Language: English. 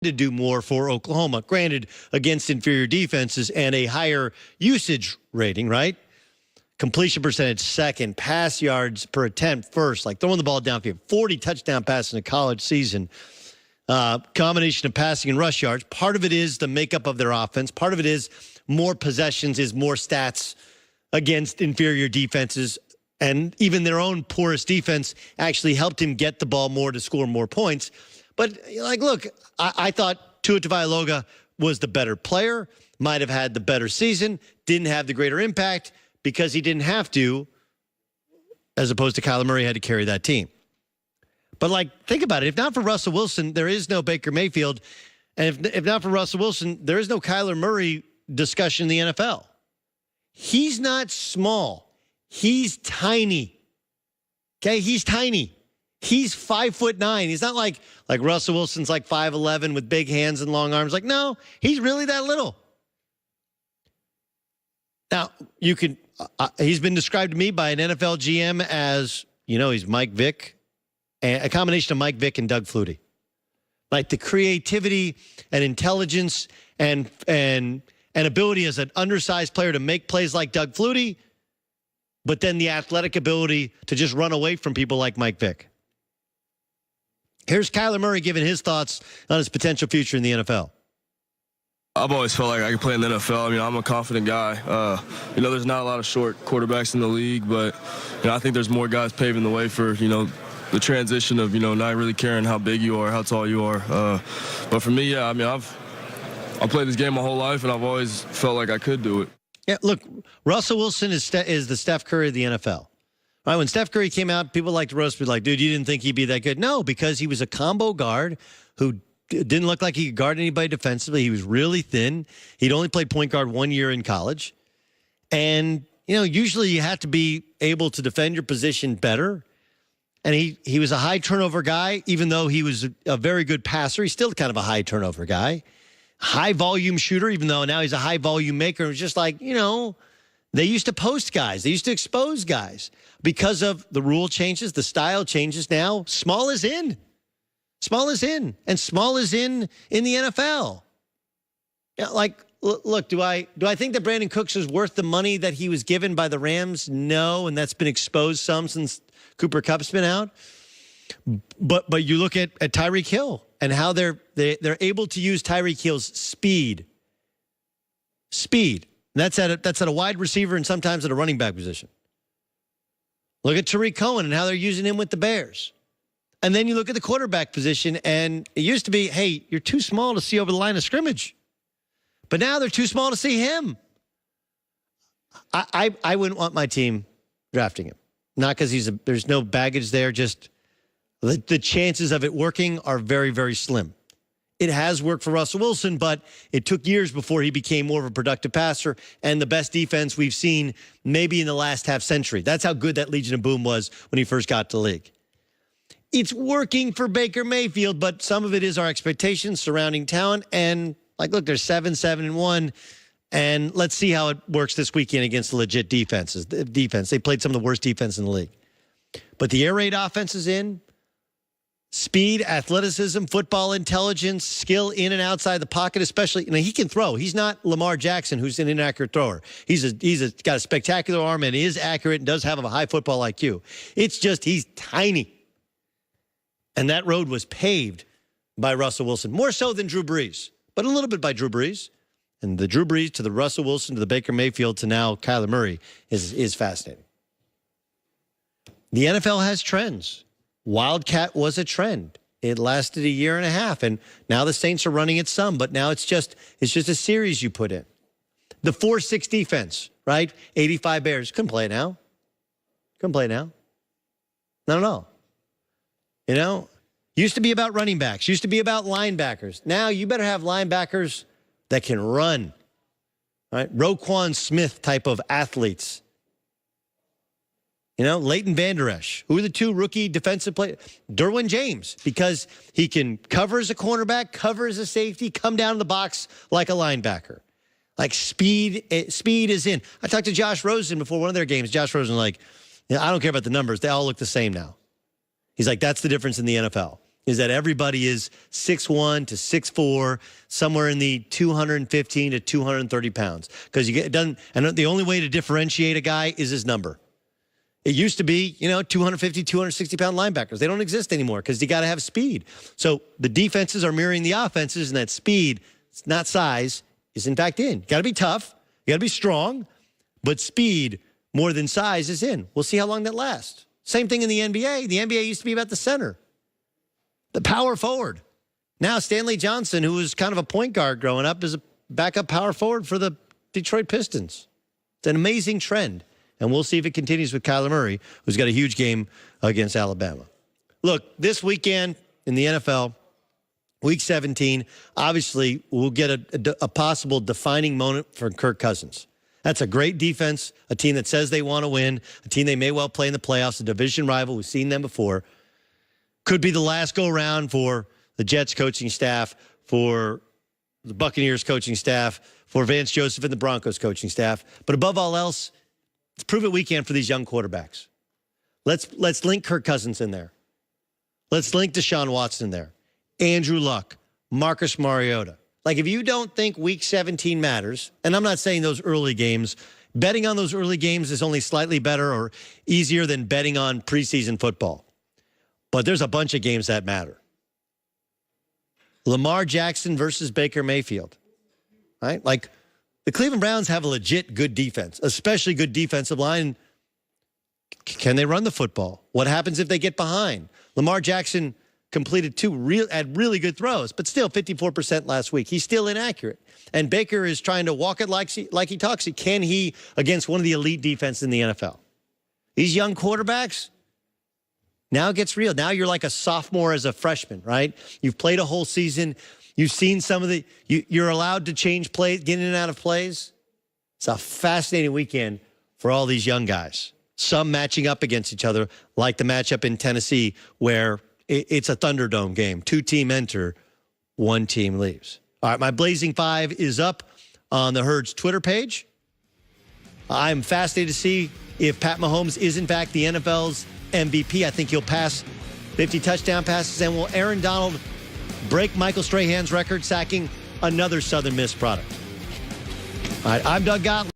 to do more for Oklahoma. Granted, against inferior defenses and a higher usage rating, right? Completion percentage second, pass yards per attempt first, like throwing the ball downfield. 40 touchdown passes in a college season. Combination of passing and rush yards. Part of it is the makeup of their offense. Part of it is more possessions, is more stats against inferior defenses. And even their own poorest defense actually helped him get the ball more to score more points. But, like, look, I thought Tua Tagovailoa was the better player, might have had the better season, didn't have the greater impact because he didn't have to, as opposed to Kyler Murray had to carry that team. But, like, think about it. If not for Russell Wilson, there is no Baker Mayfield. And if not for Russell Wilson, there is no Kyler Murray discussion in the NFL. He's not small. He's tiny. Okay? He's tiny. He's 5'9". He's not like Russell Wilson's like 5'11" with big hands and long arms. Like, no, he's really that little. Now, you can, he's been described to me by an NFL GM as, he's Mike Vick, a combination of Mike Vick and Doug Flutie. Like the creativity and intelligence and ability as an undersized player to make plays like Doug Flutie, but then the athletic ability to just run away from people like Mike Vick. Here's Kyler Murray giving his thoughts on his potential future in the NFL. I've always felt like I could play in the NFL. I mean, I'm a confident guy. There's not a lot of short quarterbacks in the league, but I think there's more guys paving the way for, the transition of, not really caring how big you are, how tall you are. But for me, yeah, I mean, I've played this game my whole life, and I've always felt like I could do it. Yeah, look, Russell Wilson is the Steph Curry of the NFL. Right, when Steph Curry came out, people like to roast me like, dude, you didn't think he'd be that good. No, because he was a combo guard who didn't look like he could guard anybody defensively. He was really thin. He'd only played point guard 1 year in college. And, usually you have to be able to defend your position better. And he was a high turnover guy, even though he was a very good passer. He's still kind of a high turnover guy. High volume shooter, even though now he's a high volume maker. It was just like, they used to post guys. They used to expose guys. Because of the rule changes, the style changes now, small is in. Small is in. And small is in the NFL. Yeah, look, do I think that Brandon Cooks is worth the money that he was given by the Rams? No, and that's been exposed some since Cooper Kupp's been out. But you look at Tyreek Hill and how they're able to use Tyreek Hill's speed. Speed. That's at a wide receiver and sometimes at a running back position. Look at Tariq Cohen and how they're using him with the Bears. And then you look at the quarterback position, and it used to be, hey, you're too small to see over the line of scrimmage. But now they're too small to see him. I wouldn't want my team drafting him. Not because there's no baggage there, just the chances of it working are very, very slim. It has worked for Russell Wilson, but it took years before he became more of a productive passer and the best defense we've seen maybe in the last half century. That's how good that Legion of Boom was when he first got to the league. It's working for Baker Mayfield, but some of it is our expectations surrounding talent. And, look, they're 7-1, and let's see how it works this weekend against the legit defenses. They played some of the worst defense in the league. But the air raid offense is in. Speed, athleticism, football intelligence, skill in and outside the pocket, especially, he can throw. He's not Lamar Jackson, who's an inaccurate thrower. He's got a spectacular arm and is accurate and does have a high football IQ. It's just he's tiny. And that road was paved by Russell Wilson, more so than Drew Brees, but a little bit by Drew Brees. And the Drew Brees to the Russell Wilson to the Baker Mayfield to now Kyler Murray is fascinating. The NFL has trends. Wildcat was a trend. It lasted a year and a half, and now the Saints are running it some, but now it's just a series you put in. The 4-6 defense, right? 85 Bears. Couldn't play it now. Not at all. Used to be about running backs. Used to be about linebackers. Now you better have linebackers that can run. Right? Roquan Smith type of athletes. Leighton Vander Esch. Who are the two rookie defensive players? Derwin James, because he can cover as a cornerback, cover as a safety, come down to the box like a linebacker. Like speed is in. I talked to Josh Rosen before one of their games. Josh Rosen I don't care about the numbers. They all look the same now. He's like, that's the difference in the NFL. is that everybody is 6'1" to 6'4", somewhere in the 215 to 230 pounds. Because it doesn't, and the only way to differentiate a guy is his number. It used to be, 250, 260-pound linebackers. They don't exist anymore because you got to have speed. So the defenses are mirroring the offenses, and that speed, it's not size, is in fact in. You got to be tough. You got to be strong. But speed, more than size, is in. We'll see how long that lasts. Same thing in the NBA. The NBA used to be about the center, the power forward. Now Stanley Johnson, who was kind of a point guard growing up, is a backup power forward for the Detroit Pistons. It's an amazing trend. And we'll see if it continues with Kyler Murray, who's got a huge game against Alabama. Look, this weekend in the NFL, Week 17, obviously we'll get a possible defining moment for Kirk Cousins. That's a great defense, a team that says they want to win, a team they may well play in the playoffs, a division rival. We've seen them before. Could be the last go-around for the Jets coaching staff, for the Buccaneers coaching staff, for Vance Joseph and the Broncos coaching staff. But above all else, it's prove-it weekend for these young quarterbacks. Let's link Kirk Cousins in there. Let's link Deshaun Watson in there. Andrew Luck, Marcus Mariota. Like, if you don't think Week 17 matters, and I'm not saying those early games, betting on those early games is only slightly better or easier than betting on preseason football. But there's a bunch of games that matter. Lamar Jackson versus Baker Mayfield. Right? Like, the Cleveland Browns have a legit good defense, especially good defensive line. Can they run the football? What happens if they get behind? Lamar Jackson completed had really good throws, but still 54% last week. He's still inaccurate. And Baker is trying to walk it like he talks it. Can he against one of the elite defenses in the NFL? These young quarterbacks, now it gets real. Now you're like a sophomore as a freshman, right? You've played a whole season. You've seen some of you're allowed to change plays, get in and out of plays. It's a fascinating weekend for all these young guys. Some matching up against each other, like the matchup in Tennessee, where it's a Thunderdome game. 2 team enter, 1 team leaves. All right, my Blazing 5 is up on the Herd's Twitter page. I'm fascinated to see if Pat Mahomes is, in fact, the NFL's MVP. I think he'll pass 50 touchdown passes. And will Aaron Donald break Michael Strahan's record, sacking another Southern Miss product? All right, I'm Doug Gottlieb.